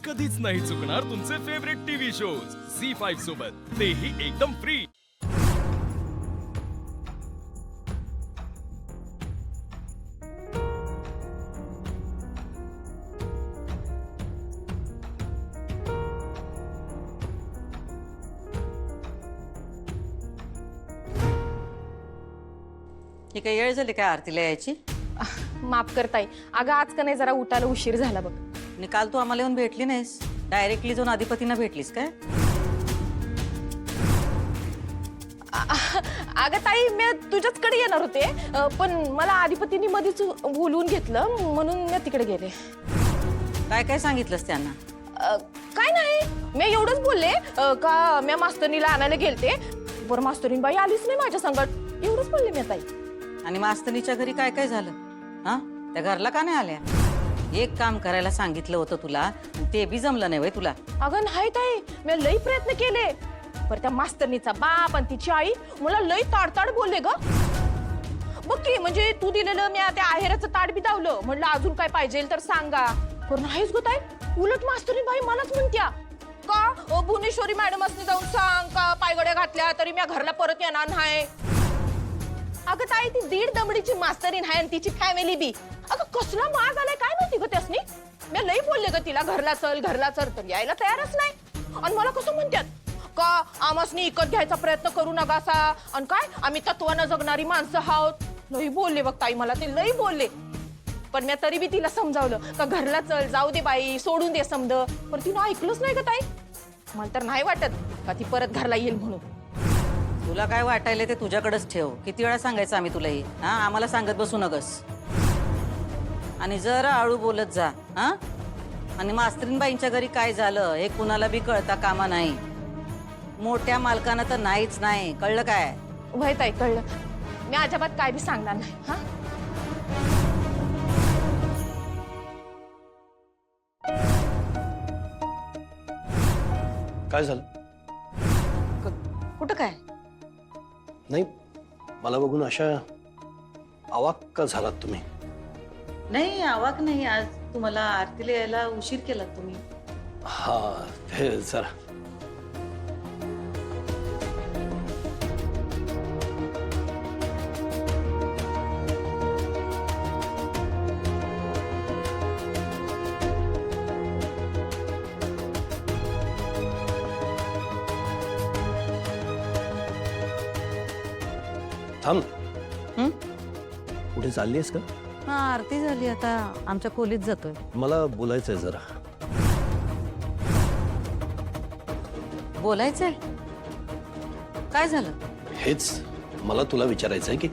कधीच नाही चुकणार तुमचे फेवरेट टीव्ही शोज झी5 सोबत, तेही एकदम फ्री। ही काही वेळ झाली काय आरतीला यायची? माफ करताय, अगं आज का नाही जरा उठायला उशीर झाला बघ। आणि काल तू आम्हाला येऊन भेटली नाहीस, डायरेक्टली जाऊन अधिपतींना भेटलीस काय? अगं ताई, मी तुझ्याचकडे येणार होते, पण मला अधिपतींनी मध्येच बोलवून घेतलं म्हणून मी तिकडे गेले। काय काय सांगितलंस त्यांना? काय नाही, मी एवढंच बोलले का मी मास्तरीला आणायला गेलते, बरं मास्तरीन बाई आलीच नाही माझ्या संगत, एवढंच बोलले मी ताई। आणि मास्तनीच्या घरी काय काय झालं? हा, त्या घरला का नाही आल्या? एक काम करायला सांगितलं होतं तुला, आणि ते बी जमलं नाही वय तुला? अगं नाही ताई, मी लई प्रयत्न केले, पर त्या मास्तरणीचा बाप आणि तिची आई मला लई ताडताड बोलले ग। बघ की, म्हणजे तू दिलेलं मी त्या आहेराचं ताट बी दावलं, म्हटलं अजून काय पाहिजे तर सांगा, पण नाहीच ग ताई, उलट मास्तरीन बाई मलाच म्हणत्या का भुवनेश्वरी मॅडमसनी जाऊन सांग का पायगड्या घातल्या तरी मी घरला परत येणार नाही। अगं ताई, ती दीड दमडीची मास्तरीन आहे आणि तिची फॅमिली बी, अगं कसला माग आलाय काय माहिती ग त्यासनी। मी लई बोलले ग तिला घरला चल तर यायला तयारच नाही, आणि मला कसं म्हणतात का आमासनी इकत घ्यायचा प्रयत्न करू नकासा, आणि काय आम्ही तत्वानं जगणारी माणसं आहोत। लई बोलले बघ ताई, मला ते लई बोलले, पण मी तरी बी तिला समजावलं का घरला चल, जाऊ दे बाई, सोडून दे समज, पण तिनं ऐकलंच नाही ग ताई। मला तर नाही वाटत का ती परत घरला येईल म्हणून। तुला काय वाटायला ते तुझ्याकडेच ठेव, किती वेळा सांगायचं आम्ही तुलाही? हा, आम्हाला सांगत बसू नगस, आणि जरा हळू बोलत जा हा। आणि मास्तरीनबाईंच्या घरी काय झालं हे कुणाला बी कळता कामा नाही, मोठ्या मालकानं तर नाहीच नाही, कळलं काय? वय ताई, कळलं, मी अजिबात काय बी सांगणार नाही हा। काय झालं? कुठं काय? नाही, मला बघून अशा अवाक का झालात तुम्ही? नाही, आवाक नाही, आज तुम्हाला आरतीला यायला उशीर केला तुम्ही। हा, ते जरा थांब, कुठे चाललीस का? हा, आरती झाली, आता आमच्या खोलीत जातोय। मला बोलायचंय जरा। बोलायचंय? काय झालं? हेच मला तुला विचारायचंय की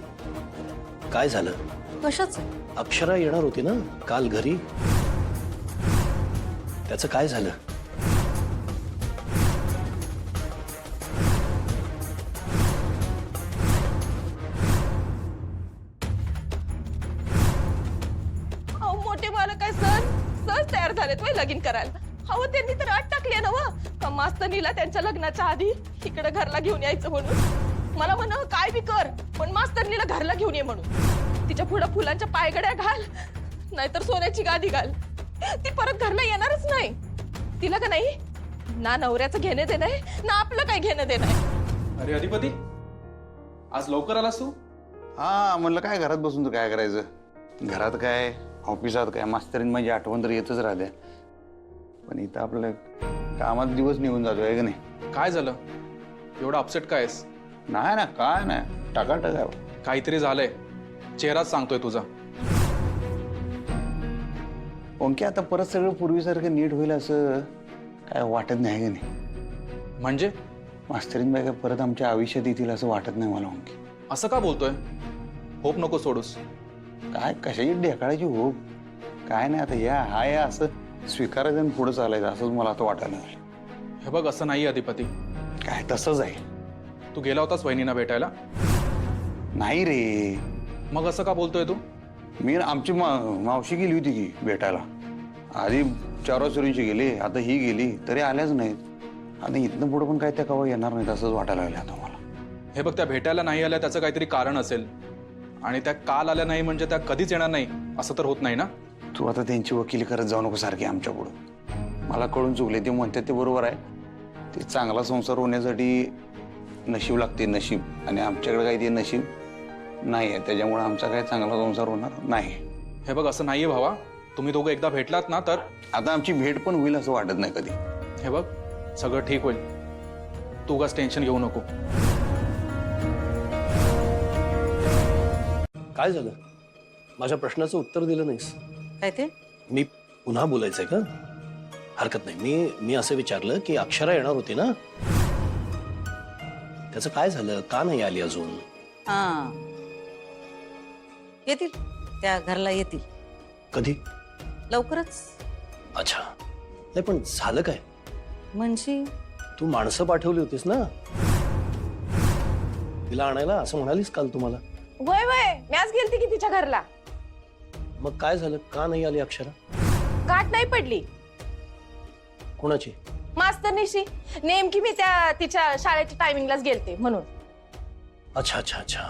काय झालं? कशाचं? अक्षरा येणार होती ना काल घरी, त्याचं काय झालं? मोठे मला काय सहज तयार झालेत वय लगीन करायला। अहो, त्यांनी तर अट टाकली ना व का मास्तनीला त्यांच्या लग्नाच्या आधी इकडे घरला घेऊन यायचं म्हणून। मला म्हण काय बी कर, पण मास्तनीला घरला घेऊन ये म्हणून। तिच्या पुढं फुलांच्या पायगड्या घाल, नाहीतर सोन्याची गादी घाल, ती परत घरला येणारच नाही। तिला का नाही ना नवऱ्याचं घेणे देणं आहे ना आपलं काय घेणं देणं आहे। अरे अधिपती, आज लवकर आलास तू? हा, म्हणलं काय घरात बसून तर काय करायचं, घरात काय ऑफिसात काय, मास्तरीन माझी आठवण तर येतच राहते, पण इथं आपलं कामात दिवस निघून जातो आहे का नाही? काय झालं, एवढा अपसेट काय आहेस? नाही ना, काय नाही, टाकाटक आहे। काहीतरी झालंय, चेहराच सांगतोय तुझा। ओंके, आता परत सगळं पूर्वीसारखं नीट होईल असं काय वाटत नाही का नाही? म्हणजे मास्तरीन बाई काय परत आमच्या आयुष्यात येतील असं वाटत नाही मला ओंके। असं का बोलतोय? होप नको सोडूस। काय कशाची ढेकाळाची हो, काय नाही, आता या हाय असं स्वीकारायचं आणि पुढे चालायचं असंच मला आता वाटायला लागलं। हे बघ, असं नाही अधिपती, काय तसंच आहे? तू गेला होतास वहिनींना भेटायला? नाही रे, मग असं का बोलतोय तू? मी आमची मावशी गेली होती की भेटायला, आधी 4 वाजता गेली, आता ही गेली तरी आल्याच नाहीत, आता इथनं पुढे पण काय त्या कवा येणार नाहीत असंच वाटायला लागलं आता मला। हे बघ, त्या भेटायला नाही आल्या त्याचं काहीतरी कारण असेल, आणि त्या काल आल्या नाही म्हणजे त्या कधीच येणार नाही असं तर होत नाही ना? तू आता त्यांची वकिली करत जाऊ नको सारखी आमच्या पुढं। मला कळून चुकले. ते म्हणतात ते बरोबर आहे. ते चांगला संसार होण्यासाठी नशीब लागते, नशीब. आणि आमच्याकडे काही ते नशीब नाही आहे, त्याच्यामुळे आमचा काही चांगला संसार होणार नाही. हे बघ, असं नाहीये भावा. तुम्ही दोघं एकदा भेटलात ना तर आता आमची भेट पण होईल असं वाटत नाही कधी. हे बघ, सगळं ठीक होईल. तू उगाच टेन्शन घेऊ नको. काय झालं? माझ्या प्रश्नाचं उत्तर दिलं नाहीस. काय ते? मी पुन्हा बोलायचंय का? हरकत नाही. मी असं विचारलं की अक्षरा येणार होती ना, त्याचं काय झालं? का नाही आली अजून? हा, येतील, त्या घरला येतील कधी? लवकरच. अच्छा. नाही पण झालं काय? म्हणजे तू माणसं पाठवली होतीस ना तिला आणायला, असं म्हणालीस काल तुम्हाला. वय वय मी आज गेलते की तिच्या घरला. मग काय झालं? का नाही आली अक्षरा? गाठ नाही पडली कोणाची? मास्तरनीशी. नेमकी मी त्या तिच्या शाळेच्या टायमिंगलाच गेलते म्हणून. अच्छा अच्छा अच्छा.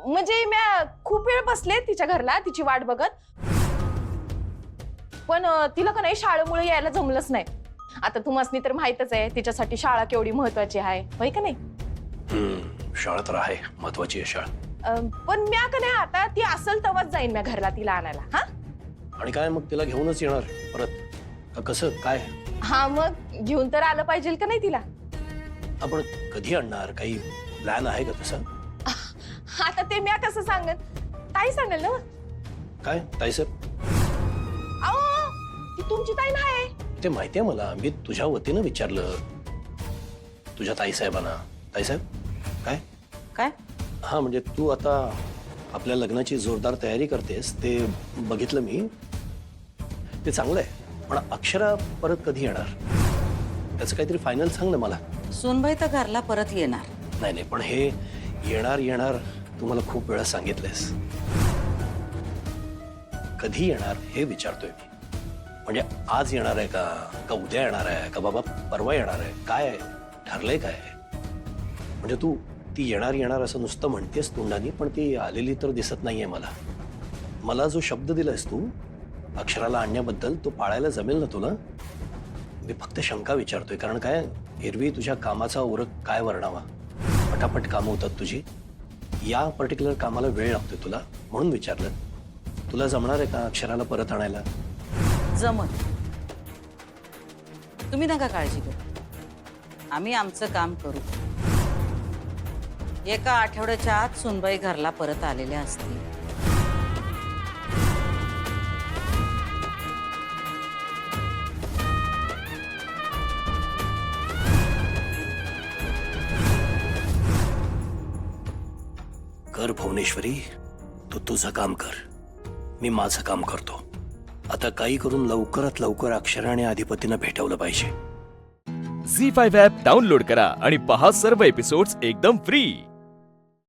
म्हणजे मी खूप वेळ बसले तिच्या घरला तिची वाट बघत, पण तिला का नाही शाळेमुळे यायला जमलंच नाही. आता तुम्हासनी तर माहितच आहे तिच्यासाठी शाळा केवढी महत्वाची आहे, होय का नाही? शाळा तर आहे, महत्वाची आहे शाळा. पण म्या का नाही आता ती असल तेव्हाच जाईन म्या घरला तिला आणायला. हा, आणि काय मग तिला घेऊनच येणार परत का कसं काय? हा मग घेऊन तर आलं पाहिजे का नाही तिला? आपण कधी आणणार? काही प्लॅन आहे का तसा? आता ते म्या कसं सांगत, ताई सांगेल ना. काय ताई सर? अहो ती तुमची ताई नाही. ते माहितीये मला, मी तुझ्या वतीनं विचारलं तुझ्या ताईसाहेबांना. ताईसाहेब काय काय? हा म्हणजे तू आता आपल्या लग्नाची जोरदार तयारी करतेस ते बघितलं मी, ते चांगलं आहे. पण अक्षरा परत कधी येणार त्याचं काहीतरी फायनल सांग ना मला. सोनबाई तर घरला परत येणार. नाही नाही, पण हे येणार येणार तू मला खूप वेळा सांगितलंयस. कधी येणार हे विचारतोय मी. म्हणजे आज येणार आहे का उद्या येणार आहे का बाबा परवा येणार आहे? काय आहे? ठरलंय काय? म्हणजे तू ती येणार येणार असं नुसतं म्हणतेस तोंडानी, पण ती आलेली तर दिसत नाहीये मला. मला जो शब्द दिलायस तू अक्षराला आणण्याबद्दल, तो पाळायला जमेल ना तुला? मी फक्त शंका विचारतोय, कारण काय एरवी तुझ्या कामाचा उरक काय वर्णावा, पटापट कामं होतात तुझी. या पर्टिक्युलर कामाला वेळ लागतोय तुला, म्हणून विचारलं. तुला जमणार आहे का अक्षराला परत आणायला? जमत. तुम्ही नका काळजी करू, आम्ही आमचं काम करू. एका आठवड्याच्या आत सुनबाई घरला परत आलेल्या असतील. कर भुवनेश्वरी, तू तुझं काम कर, मी माझं काम करतो. आता काही करून लवकरात लवकर अक्षरा आणि अधिपतीनं भेटवलं पाहिजे. झी 5 ॲप डाउनलोड करा आणि पहा सर्व एपिसोड्स एकदम फ्री.